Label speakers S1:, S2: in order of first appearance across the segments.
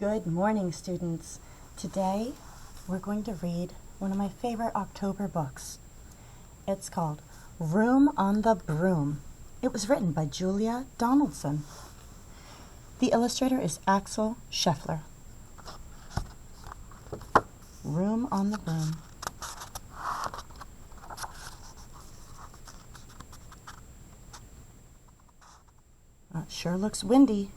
S1: Good morning, students. Today, we're going to read one of my favorite October books. It's called Room on the Broom. It was written by Julia Donaldson. The illustrator is Axel Scheffler. Room on the Broom. It sure looks windy.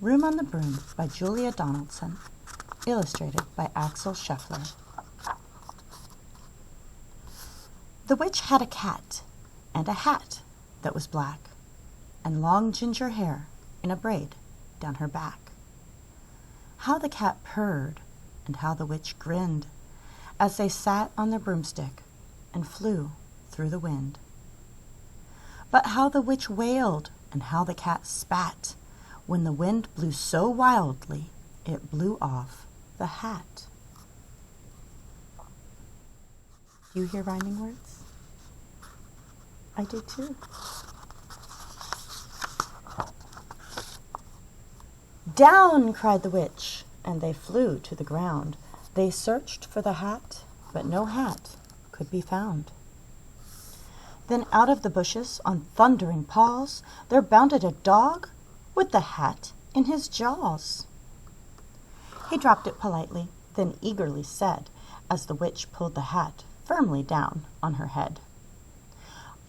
S1: Room on the Broom by Julia Donaldson, illustrated by Axel Scheffler. The witch had a cat and a hat that was black, and long ginger hair in a braid down her back. How the cat purred and how the witch grinned as they sat on their broomstick and flew through the wind. But how the witch wailed and how the cat spat when the wind blew so wildly it blew off the hat. Do you hear rhyming words? I do too. Down, cried the witch, and they flew to the ground. They searched for the hat, but no hat could be found. Then out of the bushes, on thundering paws, there bounded a dog with the hat in his jaws. He dropped it politely, then eagerly said, as the witch pulled the hat firmly down on her head,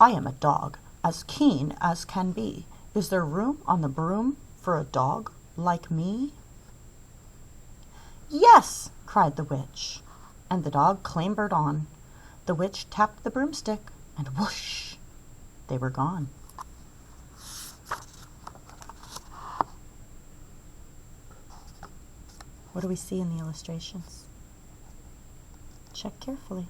S1: "I am a dog, as keen as can be. Is there room on the broom for a dog like me?" "Yes," cried the witch, and the dog clambered on. The witch tapped the broomstick, and whoosh, they were gone. What do we see in the illustrations? Check carefully.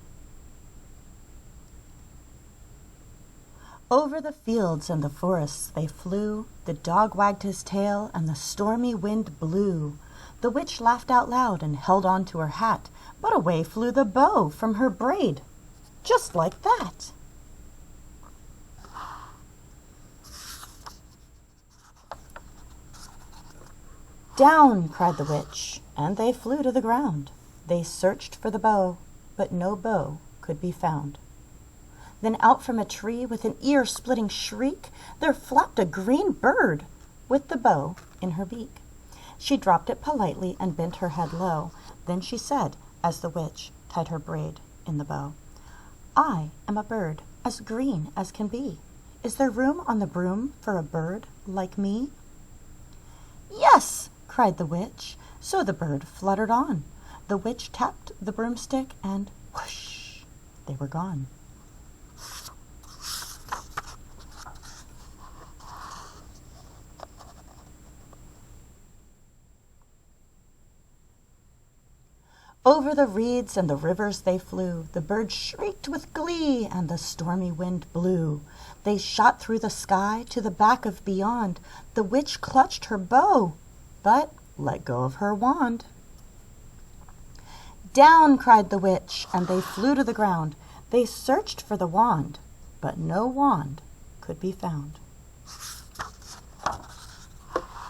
S1: Over the fields and the forests they flew. The dog wagged his tail and the stormy wind blew. The witch laughed out loud and held on to her hat, but away flew the bow from her braid, just like that. Down, cried the witch, and they flew to the ground. They searched for the bow, but no bow could be found. Then out from a tree with an ear-splitting shriek, there flapped a green bird with the bow in her beak. She dropped it politely and bent her head low. Then she said, as the witch tied her braid in the bow, "I am a bird as green as can be. Is there room on the broom for a bird like me?" "Yes," cried the witch. So the bird fluttered on. The witch tapped the broomstick and whoosh, they were gone. Over the reeds and the rivers they flew. The bird shrieked with glee, and the stormy wind blew. They shot through the sky to the back of beyond. The witch clutched her bow, but let go of her wand. Down, cried the witch, and they flew to the ground. They searched for the wand, but no wand could be found.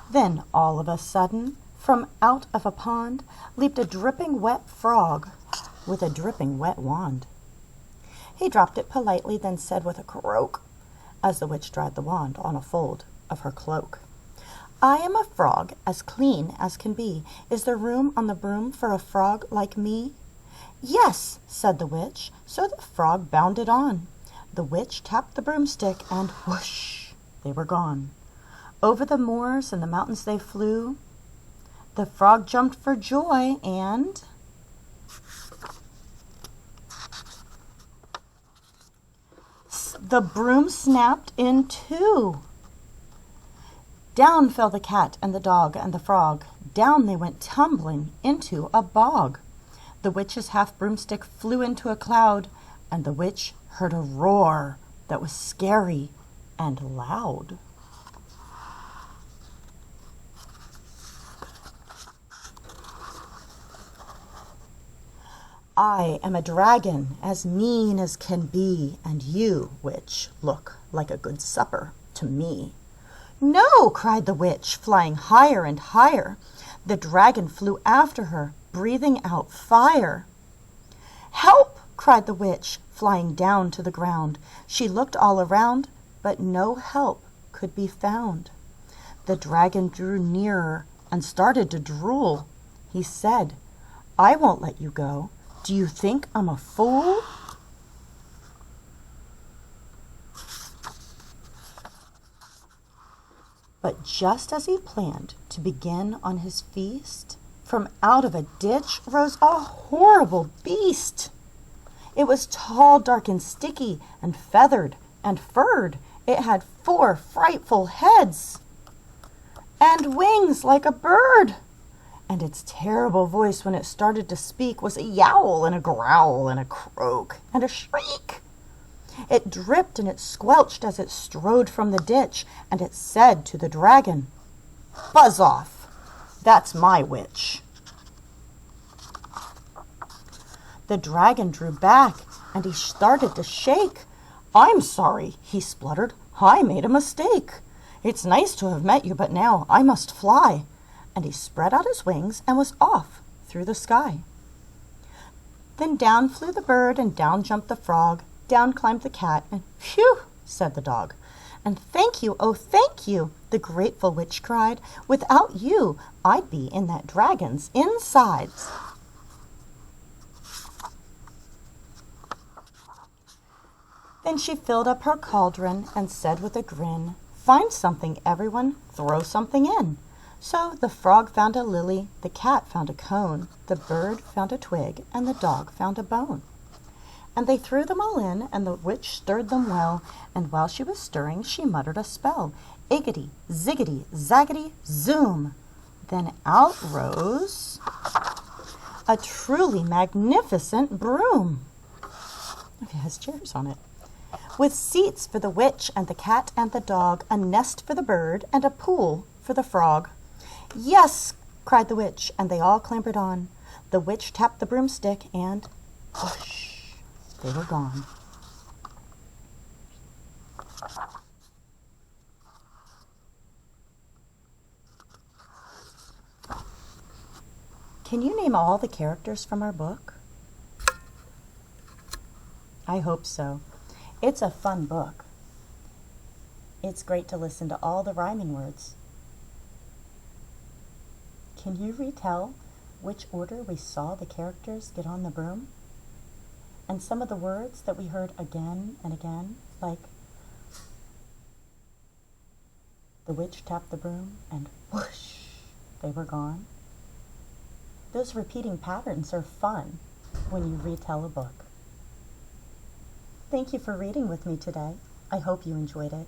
S1: Then, all of a sudden, from out of a pond leaped a dripping wet frog with a dripping wet wand. He dropped it politely, then said with a croak, as the witch dried the wand on a fold of her cloak, "I am a frog as clean as can be. Is there room on the broom for a frog like me?" "Yes," said the witch, so the frog bounded on. The witch tapped the broomstick and whoosh, they were gone. Over the moors and the mountains they flew. The frog jumped for joy and the broom snapped in two. Down fell the cat and the dog and the frog. Down they went tumbling into a bog. The witch's half broomstick flew into a cloud, and the witch heard a roar that was scary and loud. "I am a dragon as mean as can be, and you, witch, look like a good supper to me. "No!" cried the witch, flying higher and higher. The dragon flew after her, breathing out fire. "Help!" cried the witch, flying down to the ground. She looked all around, but no help could be found. The dragon drew nearer and started to drool. He said, "I won't let you go. Do you think I'm a fool?" But just as he planned to begin on his feast, from out of a ditch rose a horrible beast. It was tall, dark, and sticky, and feathered and furred. It had 4 frightful heads and wings like a bird. And its terrible voice, when it started to speak, was a yowl and a growl and a croak and a shriek. It dripped and it squelched as it strode from the ditch, and it said to the dragon, "Buzz off, that's my witch." The dragon drew back, and he started to shake. "I'm sorry," he spluttered. "I made a mistake. It's nice to have met you, but now I must fly." And he spread out his wings and was off through the sky. Then down flew the bird, and down jumped the frog. Down climbed the cat, and "Phew!" said the dog. "And thank you, oh thank you!" the grateful witch cried. "Without you, I'd be in that dragon's insides." Then she filled up her cauldron and said with a grin, "Find something, everyone, throw something in." So the frog found a lily, the cat found a cone, the bird found a twig, and the dog found a bone. And they threw them all in, and the witch stirred them well, and while she was stirring she muttered a spell. Iggity, ziggity, zaggity, zoom! Then out rose a truly magnificent broom. It has chairs on it, with seats for the witch and the cat and the dog, a nest for the bird, and a pool for the frog. "Yes!" cried the witch, and they all clambered on. The witch tapped the broomstick, and whoosh! They were gone. Can you name all the characters from our book? I hope so. It's a fun book. It's great to listen to all the rhyming words. Can you retell which order we saw the characters get on the broom? And some of the words that we heard again and again, like the witch tapped the broom and whoosh, they were gone. Those repeating patterns are fun when you retell a book. Thank you for reading with me today. I hope you enjoyed it.